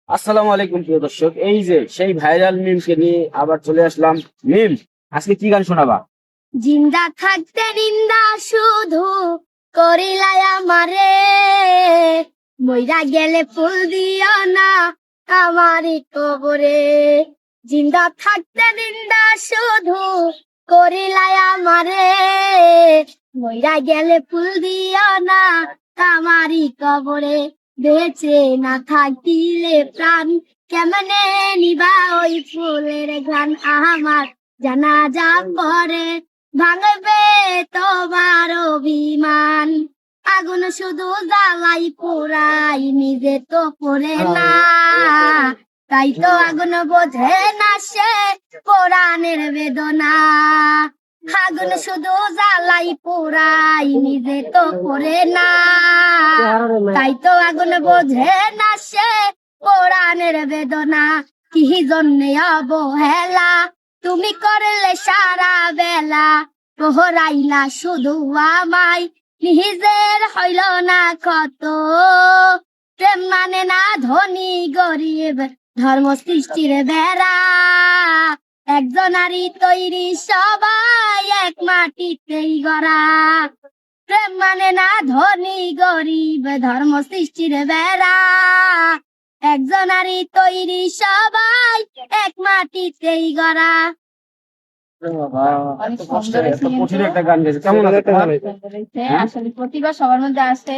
আসসালামু আলাইকুম প্রিয় দর্শক, এই যে সেই ভাইরাল মিমকে নিয়ে আবার চলে আসলাম। মিম, আজকে কি গান শোনাবা? জিন্দা থাকতে নিন্দা শুধু করিলাই আমারে, মইরা গেলে ফুল দিও না আমারি কবরে। জিন্দা থাকতে নিন্দা শুধু করিলাই আমারে, মইরা গেলে ফুল দিও না আমারি কবরে। বেঁচে না থাকিলে প্রাণ কেমনে নিবা ওই ফুলের গান আমার জানাজা পরে ভাঙবে তোমার অভিমান। আগুন শুধু জ্বালাই পোড়াই নিজে তো পড়ে না, তাই তো আগুন বোঝে না সে পোড়ানের বেদনা। আগুন শুধু জ্বালাই পোড়াই নিজে তো পড়ে না, তাই তো আগুন বোঝে না সে পোড়ানের বেদনা। কি জন্যে অবহেলা তুমি করলে সারা বেলা, পোহরাইলা শুধু আমায় নিজের হইল না কত। প্রেম মানে না ধনী গরিব ধর্ম সৃষ্টির বেড়া, একজনারই তৈরি সবাই এক মাটিতেই গড়া। প্রেম মানে না ধনী গরিব ধর্ম সৃষ্টির বেড়া, একজনারই তৈরি সবাই এক মাটিতেই গড়া। এত কষ্টের, এত কঠিন একটা গান গেছে, কেমন লাগে তোমার? আসলে প্রতিভা সবার মধ্যে আছে,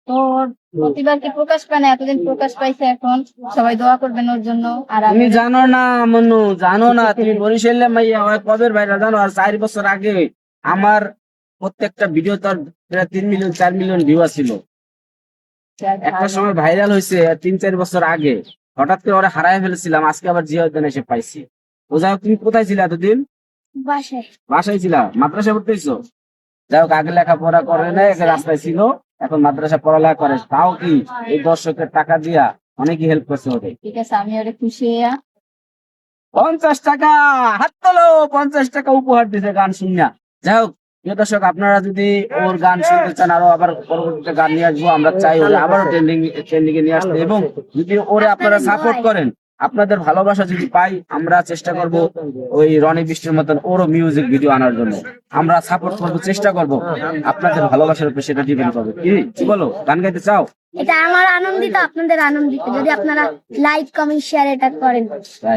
তোর প্রতিভাকে প্রকাশ পায় না, এতদিন প্রকাশ পাইছে, এখন সবাই দোয়া করবেন ওর জন্য। আর তুমি জানো না মনু, জানো না তুমি বরিশালে মাইয়া হয় কবের ভাইরাল জানো? আর 4 বছর আগে আমার প্রত্যেকটা ভিডিও তার প্রায় 3 মিলিয়ন 4 মিলিয়ন ভিউ ছিল। একটা সময় ভাইরাল হয়েছে 3-4 বছর আগে, হঠাৎ করে ওরা হারায় ফেলেছিলাম, আজকে আবার জিয়া উদ্যানে এসে পাইছি। ও যাই হোক, তুমি কোথায় ছিলে এতদিন? বাসায় বাসায় ছিলা? মাদ্রাসা পড়তেছো? যাই হোক, আগে লেখাপড়া করে নাই, আগে রাস্তায় ছিল, এখন মাদ্রাসা পড়ালেখা করে। তাও কি এই দর্শকের টাকা দিয়া অনেকই হেল্প করছে ওদের। ঠিক আছে, আমি ওরে খুশি হইয়া 50 টাকা হাত তোলো, 50 টাকা উপহার দিতে গান শুনিয়া। যাই হোক প্রিয় দর্শক, আপনারা যদি ওর গান শুনতে চান, আরো আবার পরবর্তীতে গান নিয়ে আসবো, আমরা চাই ওরে আবারও ট্রেন্ডিং এ নিয়ে আসতে। এবং যদি ওরে আপনারা সাপোর্ট করেন, আপনাদের ভালোবাসা যদি পাই, আমরা চেষ্টা করব ওই রনি বৃষ্টির মতন ওরও মিউজিক ভিডিও আনার জন্য। আমরা সাপোর্ট করবো, চেষ্টা করব। আপনাদের ভালোবাসার উপর সেটা ডিপেন্ড করবে। কি বলো, গান গাইতে চাও? এটা আমার আনন্দিত, আপনাদের আনন্দিত যদি আপনারা লাইক কমেন্ট শেয়ার এটা করেন।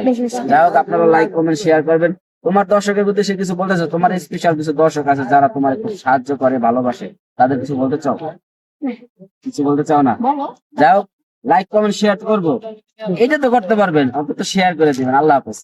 বেশি বেশি যাই হোক, আপনারা লাইক কমেন্ট শেয়ার করবেন। তোমার দর্শকের উদ্দেশ্যে কিছু বলতে চাও? তোমার স্পেশাল কিছু দর্শক আছে যারা তোমার খুব সাহায্য করে, ভালোবাসে, তাদের কিছু বলতে চাও? কিছু বলতে চাও না? বলো। যাই হোক, লাইক কমেন্ট শেয়ার করবো, এটা তো করতে পারবেন, অন্তত শেয়ার করে দিবেন। আল্লাহ হাফেজ।